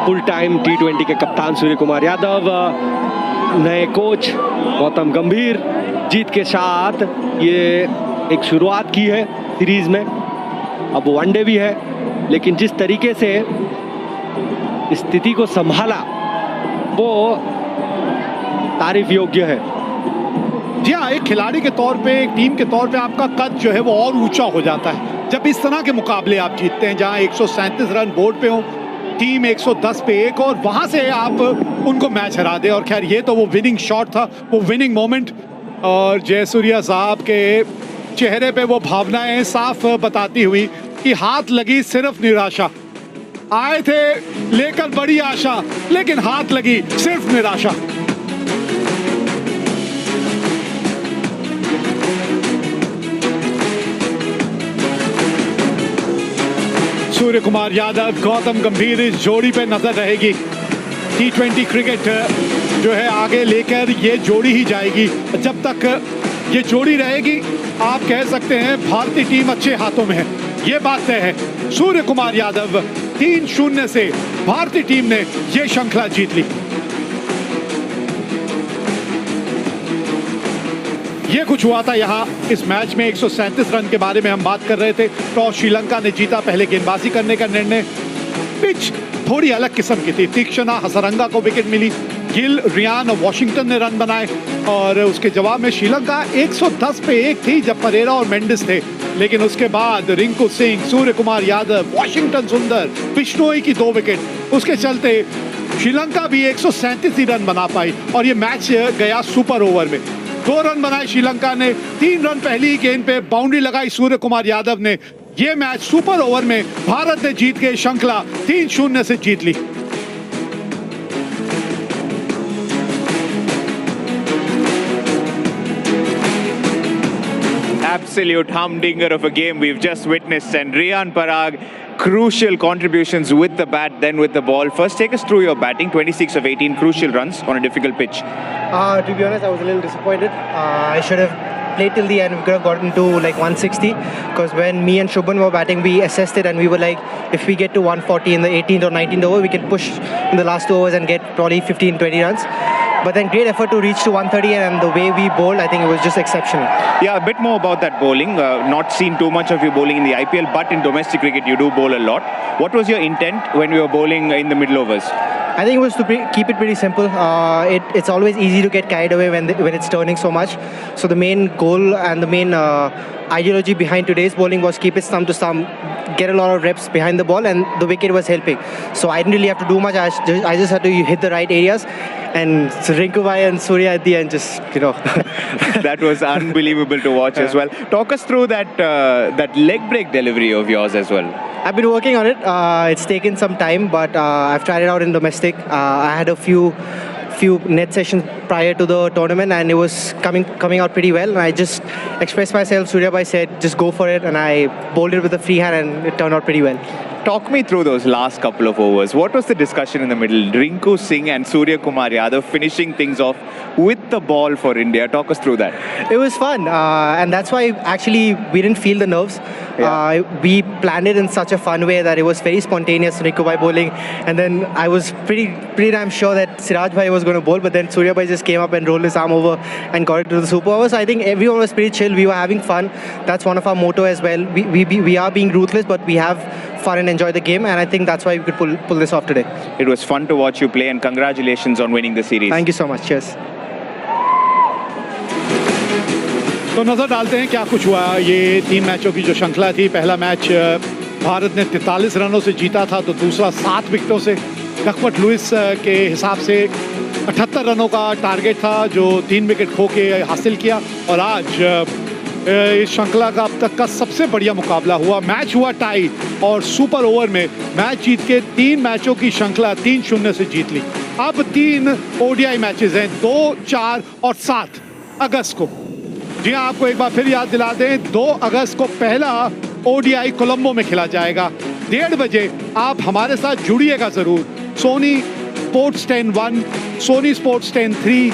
Full time T20 के कप्तान सूर्य कुमार यादव, नए कोच गौतम गंभीर जीत के साथ ये एक शुरुआत की है सीरीज में। अब वनडे भी है, लेकिन जिस तरीके से स्थिति को संभाला वो तारीफ योग्य है। जी हाँ, एक खिलाड़ी के तौर पे, एक टीम के तौर पे आपका कद जो है वो और ऊंचा हो जाता है जब इस तरह के मुकाबले आप जीतते हैं, जहां 137 रन बोर्ड पे हो, टीम 110 पे 1, और वहां से आप उनको मैच हरा दे। और खैर ये तो वो विनिंग शॉट था, वो विनिंग मोमेंट, और जयसूर्या साहब के चेहरे पे वो भावनाएं साफ बताती हुई कि हाथ लगी सिर्फ निराशा। आए थे लेकर बड़ी आशा, लेकिन हाथ लगी सिर्फ निराशा। सूर्य कुमार यादव, गौतम गंभीर, इस जोड़ी पे नजर रहेगी। T20 क्रिकेट जो है आगे लेकर ये जोड़ी ही जाएगी। जब तक ये जोड़ी रहेगी आप कह सकते हैं भारतीय टीम अच्छे हाथों में है, ये बात तय है। सूर्य कुमार यादव 3-0 से भारतीय टीम ने ये श्रृंखला जीत ली। ये कुछ हुआ था यहाँ इस मैच में। 137 रन के बारे में हम बात कर रहे थे। टॉस श्रीलंका ने जीता, पहले गेंदबाजी करने का निर्णय। पिच थोड़ी अलग किस्म की थी। तीक्ष्णा हसरंगा को विकेट मिली, गिल, रियान और वॉशिंगटन ने रन बनाए, और उसके जवाब में श्रीलंका 110 पे 1 थी जब परेरा और मेंडिस थे। लेकिन उसके बाद रिंकू सिंह, सूर्य कुमार यादव, वॉशिंगटन सुंदर, बिश्नोई की 2 विकेट, उसके चलते श्रीलंका भी 137 ही रन बना पाई और ये मैच गया सुपर ओवर में। 2 रन बनाए श्रीलंका ने, 3 रन पहली गेंद पे बाउंड्री लगाई सूर्य कुमार यादव ने। ये मैच सुपर ओवर में भारत ने जीत के श्रृंखला 3-0 से जीत ली। Absolute humdinger of a game we've just witnessed, and Riyan Parag, crucial contributions with the bat, then with the ball. First, take us through your batting. 26 of 18 crucial runs on a difficult pitch. To be honest, I was a little disappointed. I should have played till the end. We could have gotten to like 160, because when me and Shubhan were batting, we assessed it and we were like, if we get to 140 in the 18th or 19th over, we can push in the last 2 overs and get probably 15-20 runs. But then great effort to reach to 130, and the way we bowled, I think it was just exceptional. Yeah, a bit more about that bowling. Not seen too much of you bowling in the IPL, but in domestic cricket you do bowl a lot. What was your intent when you were bowling in the middle overs? I think it was to keep it pretty simple. It's always easy to get carried away when it's turning so much. So the main goal and the main ideology behind today's bowling was keep it stump to stump, get a lot of reps behind the ball, and the wicket was helping. So I didn't really have to do much. I just had to hit the right areas, and Rinku Bhai and Surya at the end just, That was unbelievable to watch as well. Talk us through that leg break delivery of yours as well. I've been working on it. It's taken some time, but I've tried it out in domestic. I had a few net sessions prior to the tournament, and it was coming out pretty well. And I just expressed myself. Surya Bhai said, just go for it, and I bowled it with a free hand, and it turned out pretty well. Talk me through those last couple of overs. What was the discussion in the middle? Rinku Singh and Surya Kumar Yadav finishing things off with the ball for India. Talk us through that. It was fun, and that's why actually we didn't feel the nerves. Yeah. We planned it in such a fun way that it was very spontaneous. Rinku Bhai bowling, and then I was pretty damn sure that Siraj Bhai was going to bowl, but then Surya Bhai just came up and rolled his arm over and got it to the super over. So I think everyone was pretty chill. We were having fun. That's one of our motto as well. We are being ruthless, but we have fun and enjoy the game, and I think that's why we could pull this off today. It was fun to watch you play, and congratulations on winning the series. Thank you so much. Cheers. तो नजर डालते हैं क्या कुछ हुआ। ये 3 मैचों की जो श्रृंखला थी, पहला मैच भारत ने 43 रनों से जीता था, तो दूसरा 7 विकेटों से। डकवर्थ लुइस के हिसाब से 78 रनों का टारगेट था, जो 3 विकेट खो के हासिल किया। और आज इस श्रृंखला का अब तक का सबसे बढ़िया मुकाबला हुआ। मैच हुआ टाई, और सुपर ओवर में मैच जीत के 3 मैचों की श्रृंखला 3-0 से जीत ली। अब 3 ODI मैचेस हैं, 2, 4 और 7 अगस्त को। जी हाँ, आपको एक बार फिर याद दिला दें, 2 अगस्त को पहला ODI कोलंबो में खेला जाएगा। 1:30 बजे आप हमारे साथ जुड़िएगा ज़रूर। Sony sports 10-1, Sony sports 10-3,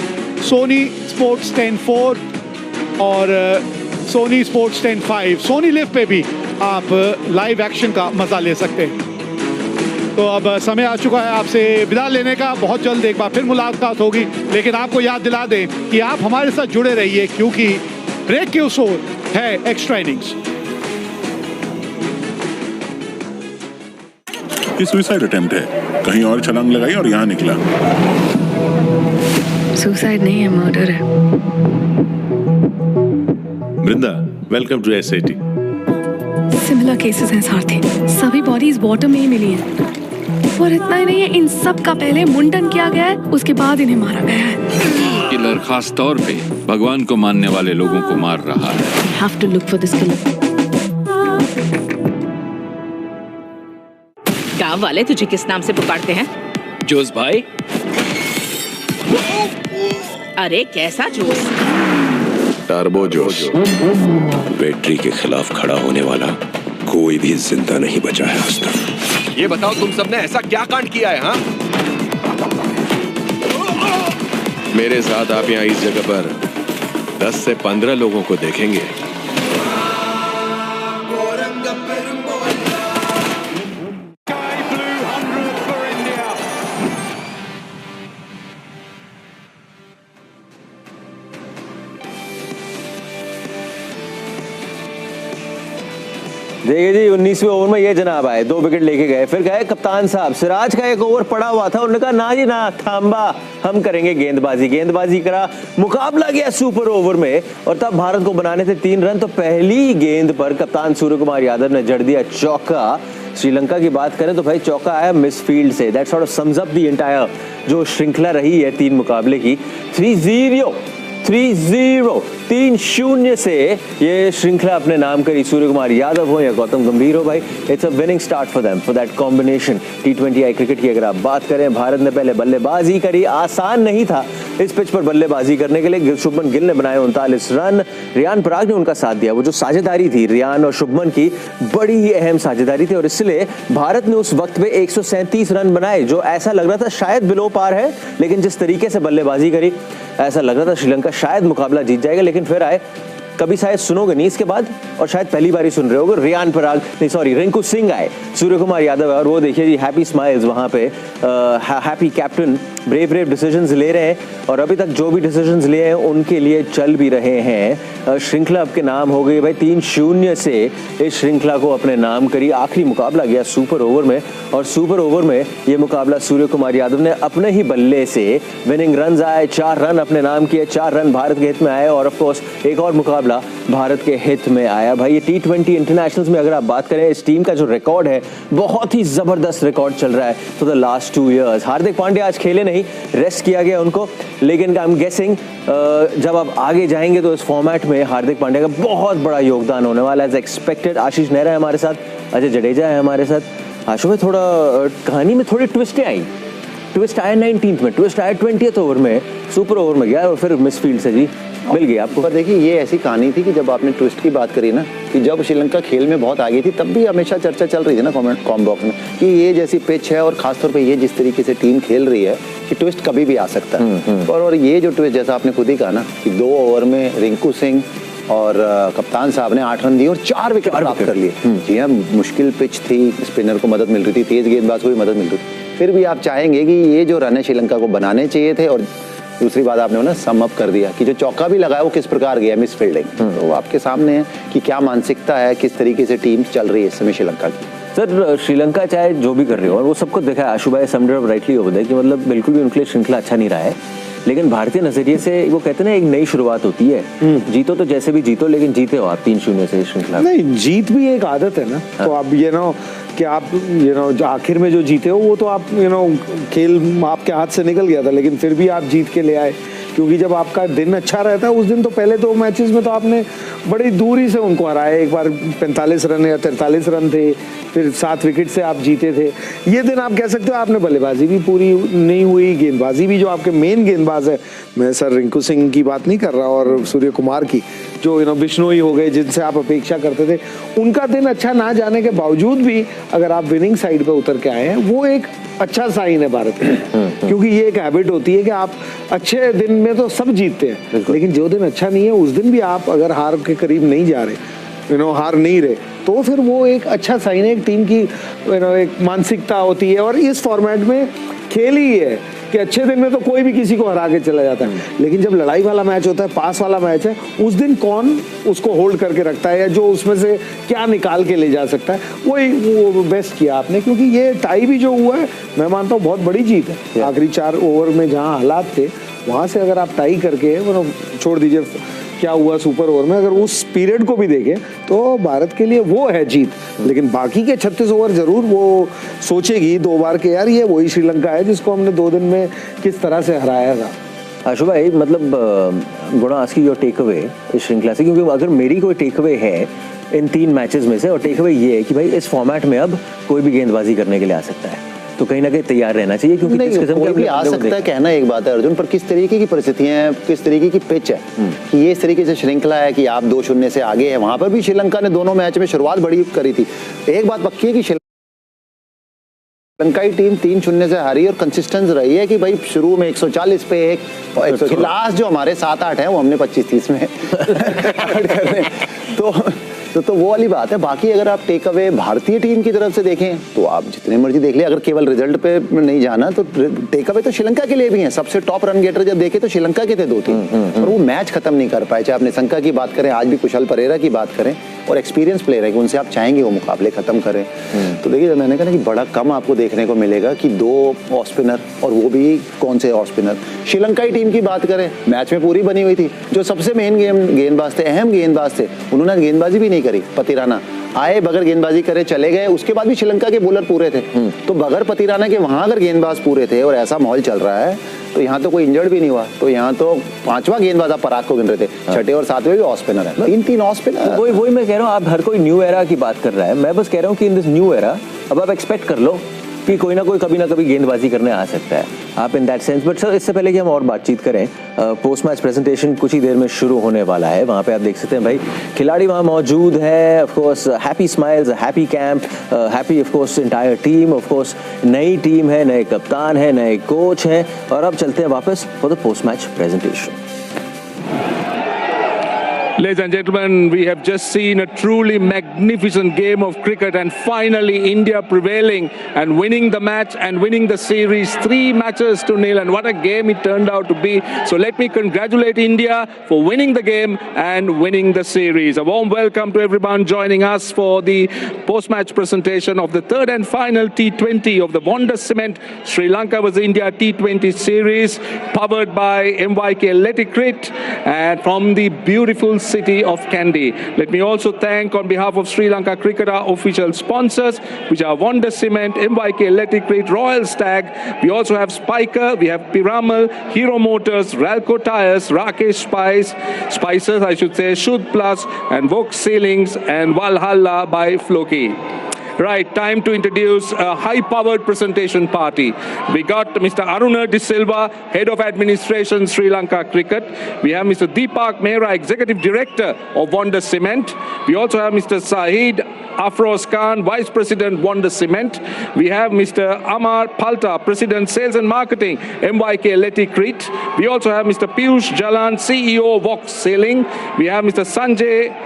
Sony sports 10-4 और सोनी स्पोर्ट्स 10-5, सोनी लिव पे भी आप लाइव एक्शन का मज़ा ले सकते हैं। तो अब समय आ चुका है आपसे विदा लेने का। बहुत जल्द एक बार फिर मुलाकात होगी, लेकिन आपको याद दिला दें कि आप हमारे साथ जुड़े रहिए, क्योंकि ब्रेक के उस ओर है एक्स्ट्रा इनिंग्स। ये सुसाइड अटेम्प्ट है, कहीं और छलांग लगाई और यहाँ निकला। सुसाइड नहीं है, मर्डर है। Vrinda, welcome to SIT. Similar cases हैं सारथी, सभी बॉडीज वाटर में ही मिली हैं। और इतना ही नहीं है, इन सब का पहले मुंडन किया गया है, उसके बाद इन्हें मारा गया है। किलर खास तौर पे भगवान को मानने वाले लोगों को मार रहा है। Have to look for this killer. गांव वाले तुझे किस नाम से पुकारते हैं? जोस भाई। अरे कैसा जोश? टर्बो जोश। बैटरी के खिलाफ खड़ा होने वाला कोई भी जिंदा नहीं बचा है आज तक। ये बताओ तुम सबने ऐसा क्या कांड किया है? हाँ, मेरे साथ आप यहाँ इस जगह पर 10 से 15 लोगों को देखेंगे। देखिए जी 19वें ओवर में ये जनाब आए, 2 विकेट लेके गए, फिर गए कप्तान साहब। सिराज का एक ओवर पड़ा हुआ था, उन्होंने कहा ना जी ना, थांबा, हम करेंगे गेंदबाजी। गेंदबाजी करा, मुकाबला गया सुपर ओवर में, और तब भारत को बनाने थे 3 रन। तो पहली गेंद पर कप्तान सूर्य कुमार यादव ने जड़ दिया चौका। श्रीलंका की बात करें तो भाई चौका आया मिसफील्ड से। That sort of sums up the entire जो श्रृंखला रही है 3 मुकाबले की। 3-0 से ये श्रृंखला अपने नाम करी। सूर्य कुमार यादव हो या गौतम गंभीर हो, भाई it's a winning start for them, for that combination. T20 I cricket की अगर आप बात करें, भारत ने पहले बल्लेबाजी करी। आसान नहीं था इस पिच पर बल्लेबाजी करने के लिए। शुभमन गिल ने बनाए 39 रन, रियान पराग ने उनका साथ दिया। वो जो साझेदारी थी रियान और शुभमन की, बड़ी ही अहम साझेदारी थी, और इसलिए भारत ने उस वक्त पे 137 रन बनाए, जो ऐसा लग रहा था शायद बिलो पार है। लेकिन जिस तरीके से बल्लेबाजी करी, ऐसा लग रहा था श्रीलंका शायद मुकाबला जीत जाएगा। लेकिन फिर आए, कभी शायद सुनोगे नहीं इसके बाद, और शायद पहली बार ही सुन रहे होगे, रियान पराग नहीं सॉरी रिंकू सिंह आए, सूर्य कुमार यादव है, और वो देखिए जी हैप्पी स्माइल्स वहां पे, हैप्पी कैप्टन, ब्रेव डिसीजंस ले रहे हैं, और अभी तक जो भी डिसीजंस लिए हैं उनके लिए चल भी रहे हैं। श्रृंखला अब के नाम हो गई भाई। 3-0 से इस श्रृंखला को अपने नाम करी। आखिरी मुकाबला गया सुपर ओवर में, और सुपर ओवर में ये मुकाबला सूर्य कुमार यादव ने अपने ही बल्ले से विनिंग रन आए, 4 रन अपने नाम किए, 4 रन भारत के हित में आए, और ऑफकोर्स एक और मुकाबला भारत के हित में आया। भाई ये T20 इंटरनेशनल्स में अगर आप बात करें, इस टीम का जो रिकॉर्ड है, बहुत ही जबरदस्त रिकॉर्ड चल रहा है for the last 2 years. Hardik Pandya आज खेले नहीं, रेस्ट किया गया उनको, लेकिन आई एम गेसिंग जब आप आगे जाएंगे तो इस फॉर्मेट में हार्दिक पांड्या का बहुत बड़ा योगदान होने वाला है एज एक्सपेक्टेड। आशीष नेहरा है हमारे साथ, अजय जडेजा है हमारे साथ। आशु में थोड़ा कहानी में थोड़ी ट्विस्टें आई, ट्विस्ट आया 19th में, ट्विस्ट आया 20th ओवर में, सुपर ओवर में गया, और फिर मिसफील्ड से जी मिल गया आपको। पर देखिए ये ऐसी कहानी थी कि जब आपने ट्विस्ट की बात करी ना, कि जब श्रीलंका खेल में बहुत आगे थी, तब भी हमेशा चर्चा चल रही थी ना कॉम बॉक्स में, कि ये जैसी पिच है और खासतौर पे ये जिस तरीके से टीम खेल रही है, कि ट्विस्ट कभी भी आ सकता है। और ये जो ट्विस्ट, जैसा आपने खुद ही कहा ना, कि 2 ओवर में रिंकू सिंह और कप्तान साहब ने 8 रन दिए और 4 विकेट प्राप्त कर लिए। जी हाँ, मुश्किल पिच थी, स्पिनर को मदद मिल रही थी, तेज गेंदबाज को भी मदद मिल रही थी। फिर भी आप चाहेंगे कि ये जो रन है श्रीलंका को बनाने चाहिए थे, और दूसरी बात आपने ना सम अप कर दिया कि जो चौका भी लगाया वो किस प्रकार गया, मिस फील्डिंग। तो वो आपके सामने है कि क्या मानसिकता है, किस तरीके से टीम चल रही है इस समय श्रीलंका की। सर श्रीलंका चाहे जो भी कर रही हो, और वो सबको देखा है, आशु भाई समझ राइटली ओवर है कि मतलब बिल्कुल भी उनके लिए श्रृंखला अच्छा नहीं रहा है। लेकिन भारतीय नजरिए से वो कहते हैं ना, एक नई शुरुआत होती है। जीतो तो जैसे भी जीतो, लेकिन जीते हो आप 3-0 से श्रृंखला। नहीं, जीत भी एक आदत है ना। तो आप कि आप जो आखिर में जो जीते हो, वो तो आप खेल आपके हाथ से निकल गया था, लेकिन फिर भी आप जीत के ले आए। क्योंकि जब आपका दिन अच्छा रहता है उस दिन, तो पहले 2 मैचेस में तो आपने बड़ी दूरी से उनको हराया। एक बार 45 रन या 43 रन थे, फिर 7 विकेट से आप जीते थे। ये दिन आप कह सकते हो आपने बल्लेबाजी भी पूरी नहीं हुई, गेंदबाजी भी, जो आपके मेन गेंदबाज है, मैं सर रिंकू सिंह की बात नहीं कर रहा, और सूर्य कुमार की, जो बिश्नोई हो गए जिनसे आप अपेक्षा करते थे, उनका दिन अच्छा ना जाने के बावजूद भी अगर आप विनिंग साइड पे उतर के आए हैं, वो एक अच्छा साइन है भारत में। क्योंकि ये एक हैबिट होती है कि आप अच्छे दिन में तो सब जीतते हैं, लेकिन जो दिन अच्छा नहीं है उस दिन भी आप अगर हार के करीब नहीं जा रहे, हार नहीं रहे, तो तो फिर वो एक अच्छा साइन है, एक टीम की एक मानसिकता होती है। और इस फॉर्मेट में खेल ही है कि अच्छे दिन में तो कोई भी किसी को हरा के चला जाता है, लेकिन जब लड़ाई वाला मैच होता है, पास वाला मैच है, उस दिन कौन उसको होल्ड करके रखता है या जो उसमें से क्या निकाल के ले जा सकता है, वो बेस्ट किया आपने। क्योंकि ये टाई भी जो हुआ है, मैं मानता हूँ बहुत बड़ी जीत है। आखिरी 4 ओवर में जहाँ हालात थे वहाँ से अगर आप टाई करके छोड़ दीजिए क्या हुआ सुपर ओवर में, अगर उस पीरियड को भी देखें तो भारत के लिए वो है जीत। लेकिन बाकी के 36 ओवर जरूर वो सोचेगी 2 बार के यार ये वही श्रीलंका है जिसको हमने 2 दिन में किस तरह से हराया था। आशु भाई, मतलब गुणा आस्की योर टेक अवे इस श्रृंखला से, क्योंकि अगर मेरी कोई टेक अवे है इन 3 मैचेस में से, और टेक अवे ये है कि भाई इस फॉर्मेट में अब कोई भी गेंदबाजी करने के लिए आ सकता है, तो कहीं ना कहीं तैयार रहना चाहिए। क्योंकि जिस किस्म कोई भी आ सकता है, कहना एक बात है अर्जुन, पर किस तरीके की परिस्थितियां हैं, किस तरीके की पिच है कि ये इस तरीके से श्रृंखला है कि आप 2-0 से आगे है। वहां पर भी श्रीलंका ने दोनों मैच में शुरुआत बड़ी करी थी। एक बात पक्की है कि श्रीलंकाई टीम 3-0 से हारी और कंसिस्टेंस रही है कि भाई शुरू में 140 पे एक और 100 लास्ट जो हमारे 7-8 है वो हमने 25-30 में तो वो वाली बात है। बाकी अगर आप टेक अवे भारतीय टीम की तरफ से देखें तो आप जितने मर्जी देख ले, अगर केवल रिजल्ट पे नहीं जाना तो टेक अवे तो श्रीलंका के लिए भी है। सबसे टॉप रन गेटर जब देखे तो श्रीलंका के थे 2-3, और वो मैच खत्म नहीं कर पाए। चाहे आप निशंका की बात करें, आज भी कुशल परेरा की बात करें, और एक्सपीरियंस प्लेयर है कि उनसे आप चाहेंगे वो मुकाबले खत्म करें। तो देखिए, मैंने कहा ना कि बड़ा कम आपको देखने को मिलेगा कि 2 ऑफ स्पिनर, और वो भी कौन से ऑफ स्पिनर। श्रीलंकाई टीम की बात करें, मैच में पूरी बनी हुई थी। जो सबसे मेन गेंदबाज थे, अहम गेंदबाज थे, उन्होंने गेंदबाजी भी नहीं करी। पतिराना आए, बगैर गेंदबाजी करे चले गए। उसके बाद भी श्रीलंका के बॉलर पूरे थे। तो बगैर पतिराना के वहां अगर गेंदबाज पूरे थे और ऐसा माहौल चल रहा है तो यहाँ तो कोई इंजर्ड भी नहीं हुआ। तो यहाँ तो 5वां गेंदबाज आप पराग को गिन रहे थे, 6ठे और 7वें भी ऑफ स्पिनर है, 3-3 ऑफ स्पिनर। वही मैं कह रहा हूँ, आप हर कोई न्यू एरा की बात कर रहा है। मैं बस कह रहा हूँ कि इन दिस न्यू एरा अब आप एक्सपेक्ट कर लो कि कोई ना कोई कभी ना कभी गेंदबाजी करने आ सकता है, आप in that sense. But sir, इससे पहले कि हम और बातचीत करें, पोस्ट मैच प्रेजेंटेशन कुछ ही देर में शुरू होने वाला है। वहाँ पे आप देख सकते हैं भाई खिलाड़ी वहाँ मौजूद है। Of course happy smiles, happy camp, happy of course entire team. Of course नई टीम है, नए कप्तान है, नए कोच हैं। और अब चलते हैं वापस for the post match presentation. Ladies and gentlemen, we have just seen a truly magnificent game of cricket, and finally India prevailing and winning the match and winning the series 3-0, and what a game it turned out to be. So let me congratulate India for winning the game and winning the series. A warm welcome to everyone joining us for the post-match presentation of the 3rd and final T20 of the Wonder Cement Sri Lanka vs India T20 series, powered by MYK Electric and from the beautiful city of Kandy. Let me also thank on behalf of Sri Lanka Cricket our official sponsors, which are Wonder Cement, MYK Electric, Royal Stag. We also have Spiker, we have Piramal, Hero Motors, Ralco Tires, Rakesh Spices, I should say, Shudh Plus, and Vox Ceilings, and Valhalla by Floki. Right, time to introduce a high-powered presentation party. We got Mr. Aruna De Silva, Head of Administration, Sri Lanka Cricket. We have Mr. Deepak Mehra, Executive Director of Wonder Cement. We also have Mr. Sahid Afroz Khan, Vice President, Wonder Cement. We have Mr. Amar Palta, President, Sales and Marketing, MYK Electric. We also have Mr. Piyush Jalan, CEO of Vox Ceiling. We have Mr. Sanjay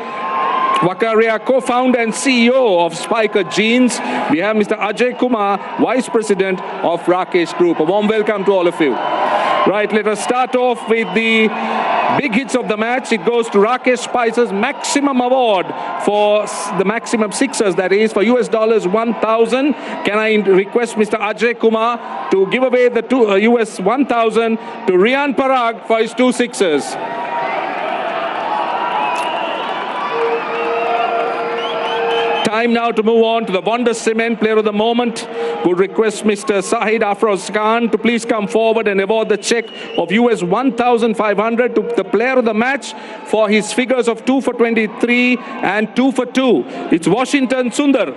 Wakaria, co-founder and CEO of Spiker Jeans. We have Mr. Ajay Kumar, Vice President of Rakesh Group. A warm welcome to all of you. Right, let us start off with the big hits of the match. It goes to Rakesh Spicer's maximum award for the maximum sixers, that is for $1,000. Can I request Mr. Ajay Kumar to give away the $1,000 to Rian Parag for his 2 sixers? Time now to move on to the Wonder Cement Player of the Moment. Would request Mr. Sahid Afroz Khan to please come forward and award the check of $1,500 to the Player of the Match for his figures of 2 for 23 and 2 for 2. It's Washington Sundar.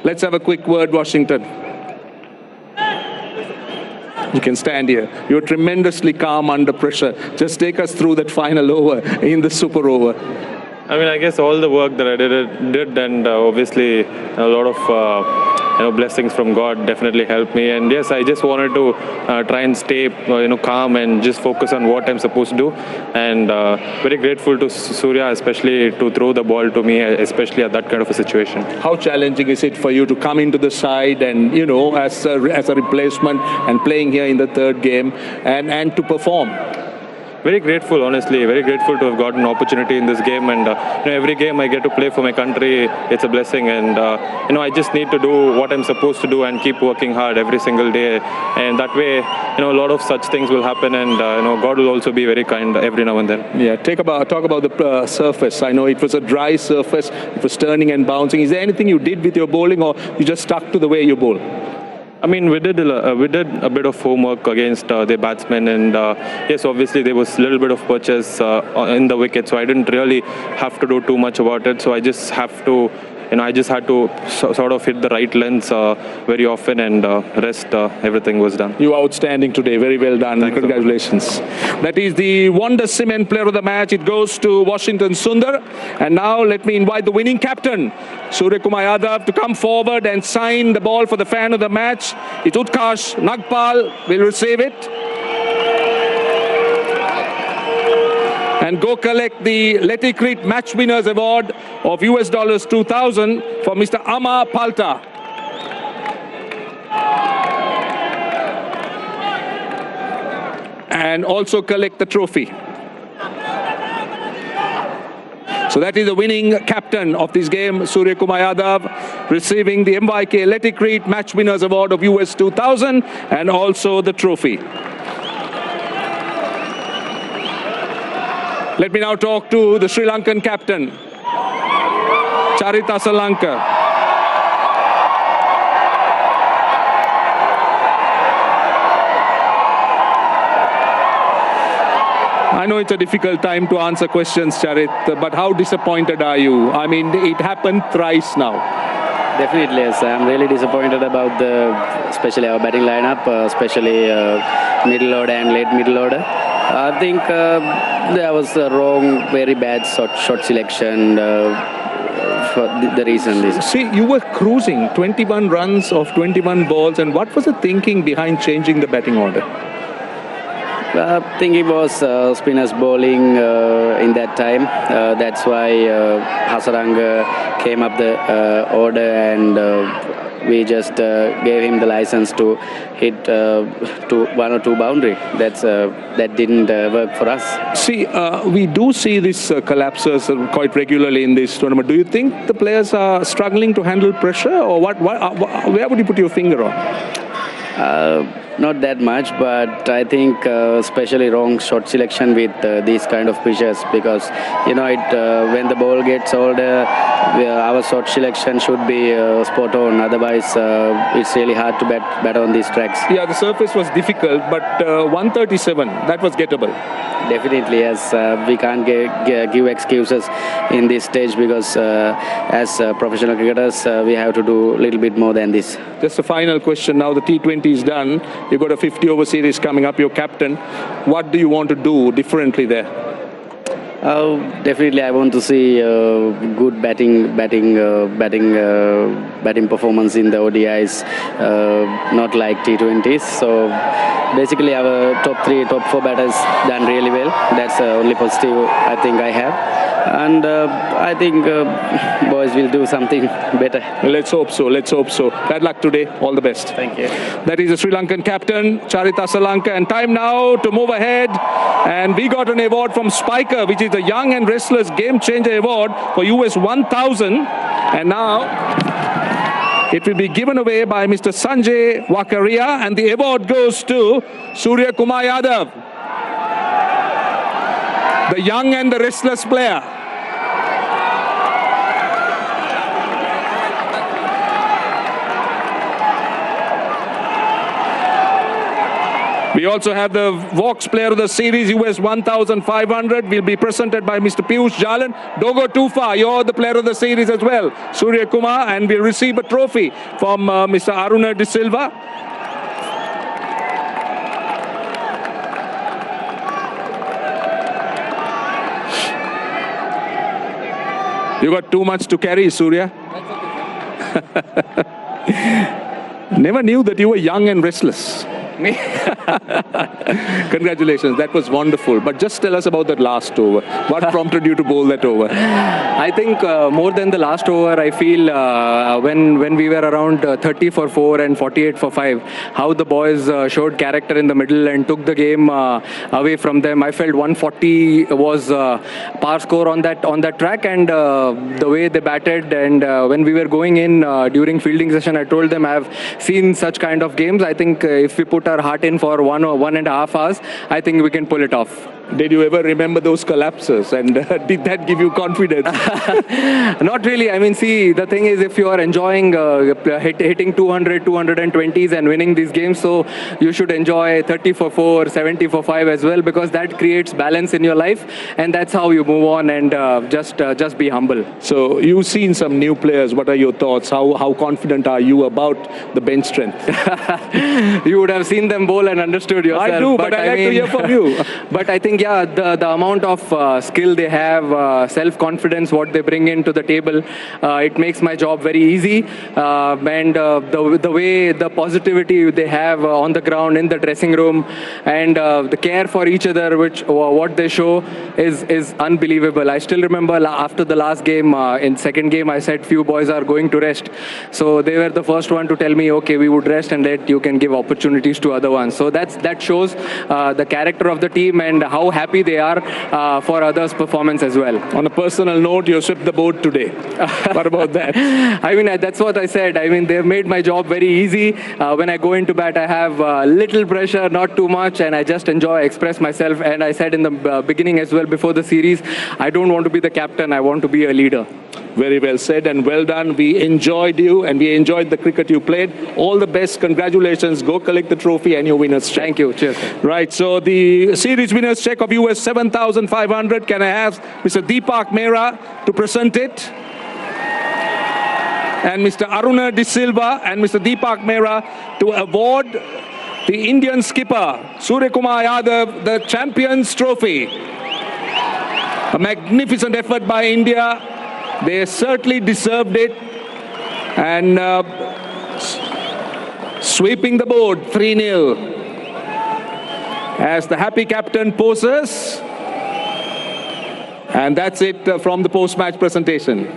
Let's have a quick word, Washington. You can stand here. You're tremendously calm under pressure. Just take us through that final over in the super over. I mean, I guess all the work that I did and obviously a lot of blessings from God definitely helped me. And yes, I just wanted to try and stay calm and just focus on what I'm supposed to do. And very grateful to Surya, especially to throw the ball to me, especially at that kind of a situation. How challenging is it for you to come into the side and, as a replacement and playing here in the third game and to perform? Very grateful, honestly. Very grateful to have gotten an opportunity in this game. And every game I get to play for my country, it's a blessing. And I just need to do what I'm supposed to do and keep working hard every single day. And that way, a lot of such things will happen. And God will also be very kind every now and then. Yeah, talk about the surface. I know it was a dry surface. It was turning and bouncing. Is there anything you did with your bowling, or you just stuck to the way you bowl? I mean, we did a bit of homework against the batsmen, and yes, obviously there was a little bit of purchase in the wicket, so I didn't really have to do too much about it. So I just have to, I just had to sort of hit the right lens very often, and rest, everything was done. You were outstanding today. Very well done. Thanks. Congratulations. That is the Wonder Cement Player of the Match. It goes to Washington Sundar. And now let me invite the winning captain, Surya Kumar Yadav, to come forward and sign the ball for the fan of the match. It's Utkarsh Nagpal will receive it. And go collect the Letty Match Winners Award of $2,000 for Mr. Amar Palta. And also collect the trophy. So that is the winning captain of this game, Surya Kumar Yadav, receiving the MYK Letty Match Winners Award of $2,000 and also the trophy. Let me now talk to the Sri Lankan captain, Charith Asalanka. I know it's a difficult time to answer questions, Charith, but how disappointed are you? I mean, it happened thrice now. Definitely, yes. I'm really disappointed about especially our batting lineup, especially middle order and late middle order. I think there was a wrong, very bad shot selection for the reason is. See, you were cruising 21 runs of 21 balls, and what was the thinking behind changing the batting order? I think it was spinners bowling in that time. That's why Hasaranga came up the order, and we just gave him the license to hit to one or two boundary. That didn't work for us. See, we do see these collapses quite regularly in this tournament. Do you think the players are struggling to handle pressure, or where would you put your finger on? Not that much, but I think especially wrong shot selection with these kind of pitches, because when the ball gets older, our shot selection should be spot on. Otherwise, it's really hard to bat on these tracks. Yeah, the surface was difficult, but 137, that was gettable. Definitely, yes. We can't give excuses in this stage, because as professional cricketers, we have to do a little bit more than this. Just a final question now. The T20 is done. You've got a 50-over series coming up. Your captain. What do you want to do differently there? Definitely, I want to see good batting performance in the ODIs, not like T20s. So basically, our top 4 batters done really well. That's the only positive I think I have. And I think boys will do something better. Let's hope so. Let's hope so. Bad luck today. All the best. Thank you. That is the Sri Lankan captain, Charith Asalanka. And time now to move ahead. And we got an award from Spiker, which is the Young and Restless Game Changer Award for $1,000. And now it will be given away by Mr. Sanjay Wakaria. And the award goes to Surya Kumar Yadav, the young and the restless player. We also have the Vox Player of the Series, $1,500, will be presented by Mr. Piyush Jalan. Don't go too far. You're the Player of the Series as well, Surya Kumar, and we'll receive a trophy from Mr. Aruna De Silva. You got too much to carry, Surya. Never knew that you were young and restless. Congratulations, that was wonderful. But just tell us about that last over. What prompted you to bowl that over? I think more than the last over, I feel when we were around 30 for 4 and 48 for 5, how the boys showed character in the middle and took the game away from them. I felt 140 was par score on that track, and the way they batted, and when we were going in during fielding session, I told them I have seen such kind of games. I think if we put our heart in for 1 or 1.5 hours, I think we can pull it off. Did you ever remember those collapses, and did that give you confidence? Not really. I mean, see, the thing is, if you are enjoying hitting 200, 220s and winning these games, so you should enjoy 30 for 4, 70 for 5 as well, because that creates balance in your life, and that's how you move on, and just be humble. So you've seen some new players. What are your thoughts? How confident are you about the bench strength? You would have seen them bowl and understood yourself. I do, but I like to hear from you. But I think, yeah, the amount of skill they have, self-confidence, what they bring into the table, it makes my job very easy. And the way, the positivity they have on the ground, in the dressing room, and the care for each other, what they show is unbelievable. I still remember after the last game, in second game, I said few boys are going to rest. So they were the first one to tell me, okay, we would rest and let you can give opportunities to other ones. So that shows the character of the team and how happy they are for others' performance as well. On a personal note, you swept the board today. What about that? I mean, that's what I said. I mean, they've made my job very easy. When I go into bat, I have little pressure, not too much, and I just express myself. And I said in the beginning as well, before the series, I don't want to be the captain, I want to be a leader. Very well said and well done. We enjoyed you and we enjoyed the cricket you played. All the best. Congratulations. Go collect the trophy and your winner's check. Thank you. Cheers. Right. So the series winner's check of US 7,500. Can I have Mr. Deepak Mehra to present it? And Mr. Aruna De Silva and Mr. Deepak Mehra to award the Indian skipper Surya Kumar Yadav the Champions Trophy. A magnificent effort by India. They certainly deserved it, and sweeping the board 3-0 as the happy captain poses, and that's it from the post-match presentation.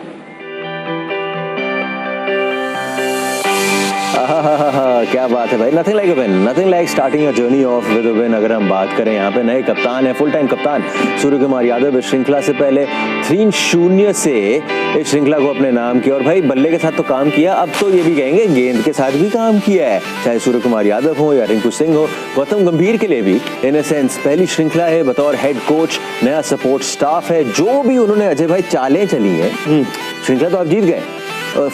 क्या बात है भाई. Nothing like a win, nothing like starting your journey of with a win. अगर हम बात करें, यहाँ पे नए कप्तान है, फुल टाइम कप्तान सूर्य कुमार यादव इस श्रृंखला से पहले 3-0 से इस श्रृंखला को अपने नाम किया, और भाई बल्ले के साथ तो काम किया, अब तो ये भी कहेंगे गेंद के साथ भी काम किया है, चाहे सूर्य कुमार यादव हो या रिंकू सिंह हो. गौतम गंभीर के लिए भी इन ए सेंस पहली श्रृंखला है, बतौर हेड कोच नया सपोर्ट स्टाफ है. जो भी उन्होंने अजय भाई चालें चली हैं, श्रृंखला तो आप जीत गए.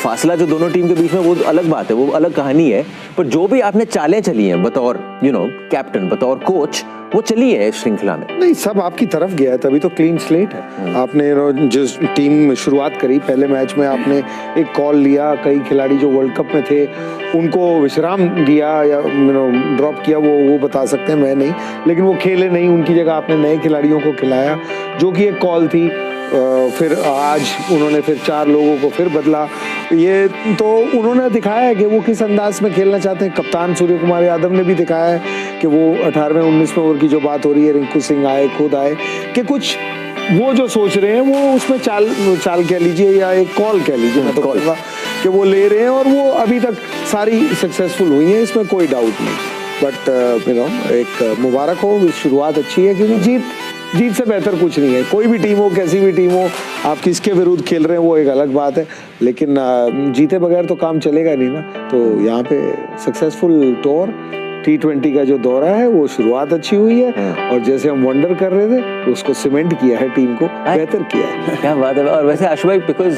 फासला जो दोनों टीम के बीच में वो अलग बात है, वो अलग कहानी है, पर जो भी आपने चालें चली हैं बतौर कैप्टन, बतौर कोच, वो चली है इस श्रृंखला में. नहीं, सब आपकी तरफ गया है, तभी तो क्लीन स्लेट है. आपने जिस टीम में शुरुआत करी, पहले मैच में आपने एक कॉल लिया, कई खिलाड़ी जो वर्ल्ड कप में थे उनको विश्राम दिया या ड्रॉप किया, वो बता सकते हैं, मैं नहीं. लेकिन वो खेले नहीं, उनकी जगह आपने नए खिलाड़ियों को खिलाया, जो कि एक कॉल थी. फिर आज उन्होंने फिर 4 लोगों को फिर बदला. ये तो उन्होंने दिखाया है कि वो किस अंदाज में खेलना चाहते हैं. कप्तान सूर्य कुमार यादव ने भी दिखाया है कि वो 18वें 19वें ओवर की जो बात हो रही है, रिंकू सिंह आए, खुद आए, कि कुछ वो जो सोच रहे हैं वो उसमें चाल कह लीजिए या एक कॉल कह लीजिए, मैं तो कहूँगा कि वो ले रहे हैं, और वो अभी तक सारी सक्सेसफुल हुई हैं, इसमें कोई डाउट नहीं. बट एक मुबारक हो, शुरुआत अच्छी है, क्योंकि जीत से बेहतर कुछ नहीं है. कोई भी टीम हो, कैसी भी टीम हो, आप किसके विरुद्ध खेल रहे हैं वो एक अलग बात है, लेकिन जीते बगैर तो काम चलेगा नहीं ना. तो यहाँ पे सक्सेसफुल टूर T20 का जो दौरा है, वो शुरुआत अच्छी हुई है, और जैसे हम वंडर कर रहे थे उसको सीमेंट किया है, टीम को बेहतर किया है. क्या बात है. और वैसे आशु भाई, बिकॉज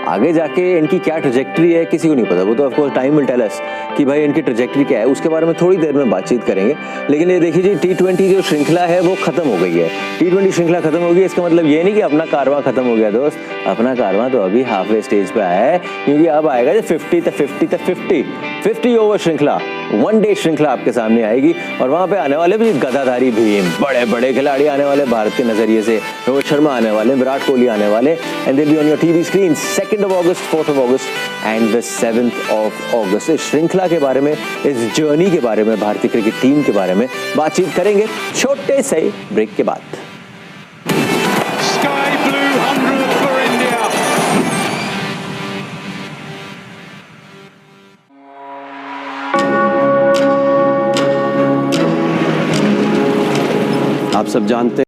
आगे जाके इनकी क्या ट्रेजेक्ट्री है किसी को नहीं पता, वो तो of course time will tell us कि भाई इनकी ट्रेजेक्ट्री क्या है, उसके बारे में थोड़ी देर में बातचीट करेंगे। लेकिन ये देखिए जी, T20 जो श्रृंखला है वो खत्म हो गई है। T20 श्रृंखला खत्म हो गई, इसका मतलब ये नहीं कि अपना कारवां खत्म हो गया दोस्त, अपना कारवां तो अभी हाफवे स्टेज पे आया है, क्योंकि अब आएगा 50 ओवर श्रृंखला, वनडे श्रृंखला आपके सामने आएगी और वहां पे आने वाले भी गदाधारी भीम, बड़े बड़े खिलाड़ी आने वाले भारत के नजरिए से, रोहित शर्मा आने वाले, विराट कोहली आने वाले, and they be on your TV screen 2 August, 4 August and 7 अगस्त। इस श्रृंखला के बारे में, इस जर्नी के बारे में, भारतीय क्रिकेट टीम के बारे में बातचीत करेंगे छोटे से ब्रेक के बाद। आप सब जानते